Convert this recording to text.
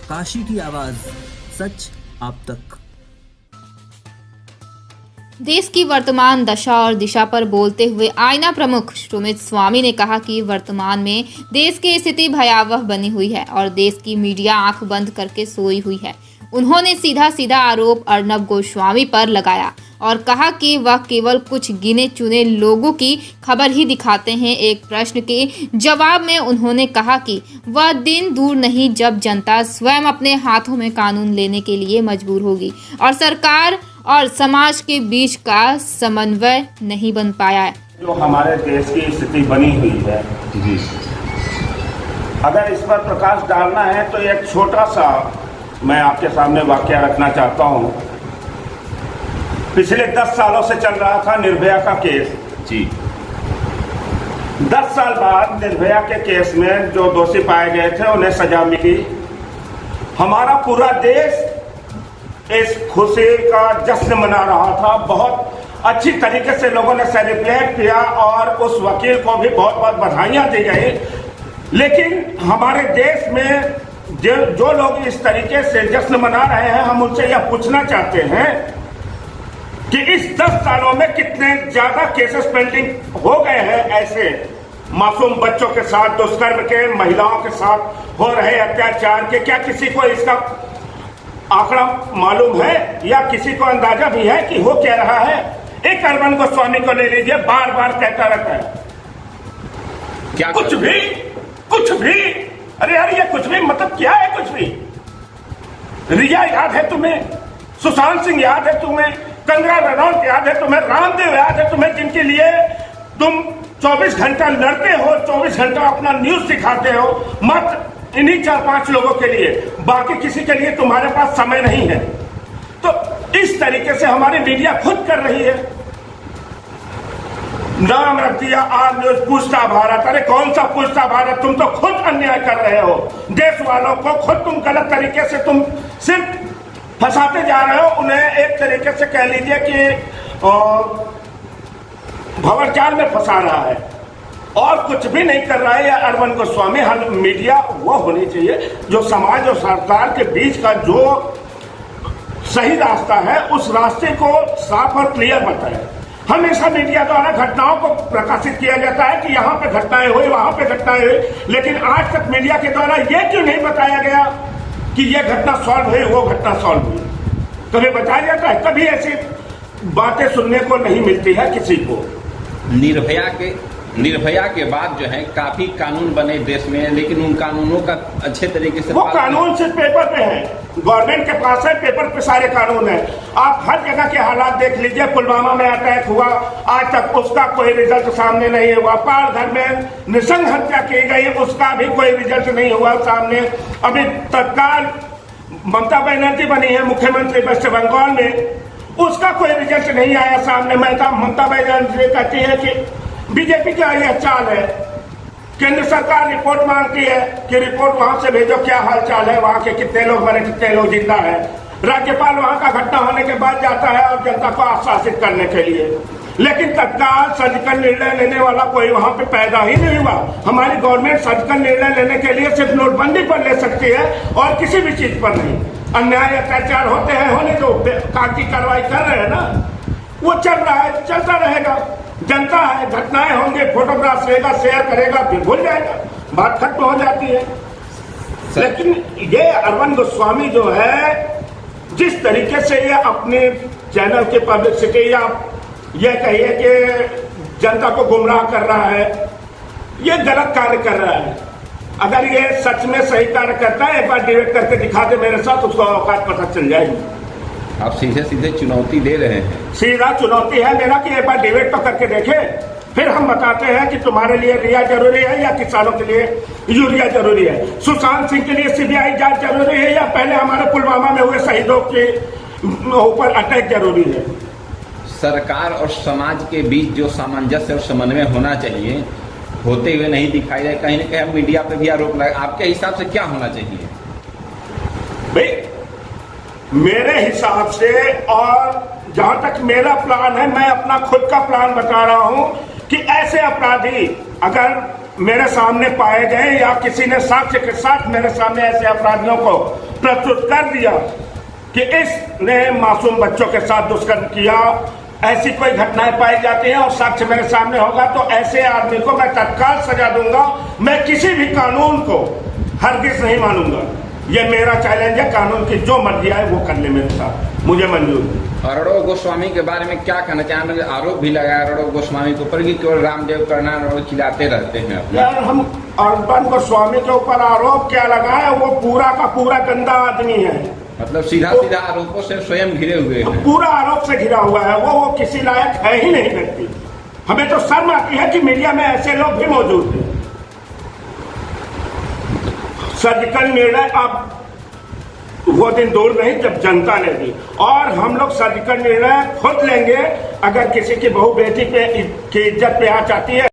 काशी की आवाज, सच आप तक। देश की वर्तमान दशा और दिशा पर बोलते हुए आईना प्रमुख सुमित स्वामी ने कहा कि वर्तमान में देश की स्थिति भयावह बनी हुई है और देश की मीडिया आंख बंद करके सोई हुई है। उन्होंने सीधा सीधा आरोप अर्नब गोस्वामी पर लगाया और कहा कि वह केवल कुछ गिने चुने लोगों की खबर ही दिखाते हैं। एक प्रश्न के जवाब में उन्होंने कहा कि वह दिन दूर नहीं जब जनता स्वयं अपने हाथों में कानून लेने के लिए मजबूर होगी और सरकार और समाज के बीच का समन्वय नहीं बन पाया है। जो हमारे देश की स्थिति बनी हुई है जी, अगर इस पर प्रकाश डालना है तो एक छोटा सा मैं आपके सामने वाकया रखना चाहता हूं। पिछले 10 सालों से चल रहा था निर्भया का केस जी। 10 साल बाद निर्भया के केस में जो दोषी पाए गए थे उन्हें सजा मिली। हमारा पूरा देश इस खुशी का जश्न मना रहा था। बहुत अच्छी तरीके से लोगों ने सेलिब्रेट किया और उस वकील को भी बहुत बहुत बधाइयां दी गई। लेकिन हमारे देश में जो लोग इस तरीके से जश्न मना रहे हैं, हम उनसे यह पूछना चाहते हैं कि इस 10 सालों में कितने ज्यादा केसेस पेंडिंग हो गए हैं ऐसे मासूम बच्चों के साथ दुष्कर्म के, महिलाओं के साथ हो रहे अत्याचार के। क्या किसी को इसका आंकड़ा मालूम है या किसी को अंदाजा भी है कि हो क्या रहा है? एक अर्नब गोस्वामी को ले लीजिए, बार बार कहता रहता है क्या कुछ भी। अरे यार, ये कुछ भी मतलब क्या है? कुछ भी। रिया याद है तुम्हें? सुशांत सिंह याद है तुम्हें? कंगना रनौत याद है तुम्हें? रामदेव याद है तुम्हें? जिनके लिए तुम 24 घंटा लड़ते हो, 24 घंटा अपना न्यूज दिखाते हो, मत इन्हीं 4-5 लोगों के लिए, बाकी किसी के लिए तुम्हारे पास समय नहीं है। तो इस तरीके से हमारी मीडिया खुद कर रही है। नाम रख दिया आज न्यूज पूछता भारत। अरे कौन सा पूछता भारत? तुम तो खुद अन्याय कर रहे हो। देश वालों को खुद तुम गलत तरीके से तुम सिर्फ फंसाते जा रहे हो। उन्हें एक तरीके से कह लीजिए कि भंवरजाल में फंसा रहा है और कुछ भी नहीं कर रहा है। या अर्नब गोस्वामी, हर मीडिया वो होनी चाहिए जो समाज और सरकार के बीच का जो सही रास्ता है उस रास्ते को साफ और क्लियर बताए। हमेशा मीडिया द्वारा घटनाओं को प्रकाशित किया जाता है कि यहाँ पे घटनाएं हुई, वहां पे घटनाएं हुई, लेकिन आज तक मीडिया के द्वारा ये क्यों नहीं बताया गया कि ये घटना सॉल्व हुई, वो घटना सॉल्व हुई? कभी बताया जाता है? कभी ऐसी बातें सुनने को नहीं मिलती है किसी को। निर्भया के बाद जो है काफी कानून बने देश में, लेकिन उन कानूनों का अच्छे तरीके से वो कानून सिर्फ पेपर पे है, गवर्नमेंट के पास है, पेपर पे सारे कानून है। आप हर जगह के हालात देख लीजिए। पुलवामा में अटैक हुआ, आज तक उसका कोई रिजल्ट सामने नहीं हुआ। पालघर में नृशंस हत्या की गई, उसका भी कोई रिजल्ट नहीं हुआ सामने। अभी तत्काल ममता बनर्जी बनी है मुख्यमंत्री वेस्ट बंगाल में, उसका कोई रिजल्ट नहीं आया सामने। ममता बनर्जी कहती है कि बीजेपी का यह चाल है। केंद्र सरकार रिपोर्ट मांगती है कि रिपोर्ट वहां से भेजो, क्या हालचाल है, वहां के कितने लोग मरे, कितने लोग जिंदा है। राज्यपाल वहां का घटना होने के बाद जाता है और जनता को आश्वासित करने के लिए, लेकिन तत्काल सर्जिकल निर्णय लेने वाला कोई वहां पे पैदा ही नहीं हुआ। हमारी गवर्नमेंट सर्जिकल निर्णय लेने के लिए सिर्फ नोटबंदी पर ले सकती है और किसी भी चीज पर नहीं। अन्याय अत्याचार होते हैं, होने दो, कागजी कार्रवाई कर रहे हैं ना, वो चल रहा है, चलता रहेगा। जनता है, घटनाएं होंगे, फोटोग्राफ लेगा, शेयर करेगा, फिर भूल जाएगा, बात खत्म हो जाती है। लेकिन ये अर्नब गोस्वामी जो है, जिस तरीके से ये अपने चैनल की पब्लिसिटी या ये कहिए कि जनता को गुमराह कर रहा है, ये गलत कार्य कर रहा है। अगर ये सच में सही कार्य करता है, एक बार डिबेट करके दिखा दे मेरे साथ, उसको औकात पता चल जाएगी। आप सीधे सीधे चुनौती दे रहे हैं। सीधा चुनौती है मेरा कि एक बार डिबेट तो करके देखे, फिर हम बताते हैं कि तुम्हारे लिए रिया जरूरी है या किसानों के लिए यूरिया जरूरी है, सुशांत सिंह के लिए सीबीआई जांच जरूरी है या पहले हमारे पुलवामा में हुए शहीदों के ऊपर अटैक जरूरी है। सरकार और समाज के बीच जो सामंजस्य और समन्वय होना चाहिए, होते हुए नहीं दिखाई दे। कहीं न कहीं मीडिया पे भी आरोप लगा। आपके हिसाब से क्या होना चाहिए? भाई मेरे हिसाब से, और जहां तक मेरा प्लान है, मैं अपना खुद का प्लान बता रहा हूं कि ऐसे अपराधी अगर मेरे सामने पाए गए या किसी ने साक्ष्य के साथ मेरे सामने ऐसे अपराधियों को प्रस्तुत कर दिया कि इसने मासूम बच्चों के साथ दुष्कर्म किया, ऐसी कोई घटनाएं पाई जाती हैं और साक्ष्य मेरे सामने होगा तो ऐसे आदमी को मैं तत्काल सजा दूंगा। मैं किसी भी कानून को हरगिज नहीं मानूंगा। ये मेरा चैलेंज है, कानून की जो मर्जी आए वो करने मेरे साथ, मुझे मंजूर है। अर्णव गोस्वामी के बारे में क्या कहना चाहेंगे? आरोप भी लगाया अर्णव गोस्वामी के ऊपर कि केवल रामदेव कर्नाल और खिलाते रहते हैं। यार हम अर्णव गोस्वामी के ऊपर आरोप क्या लगाए, वो पूरा का पूरा गंदा आदमी है। मतलब सीधा सीधा आरोपों से स्वयं घिरे हुए हैं। पूरा आरोप से घिरा हुआ है वो किसी लायक है ही नहीं व्यक्ति। हमें तो शर्म आती है कि मीडिया में ऐसे लोग भी मौजूद हैं। सर्जिकल निर्णय अब वो दिन दूर नहीं जब जनता लेगी, और हम लोग सर्जिकल निर्णय खुद लेंगे। अगर किसी की बहू बेटी की इज्जत पे आँच आती है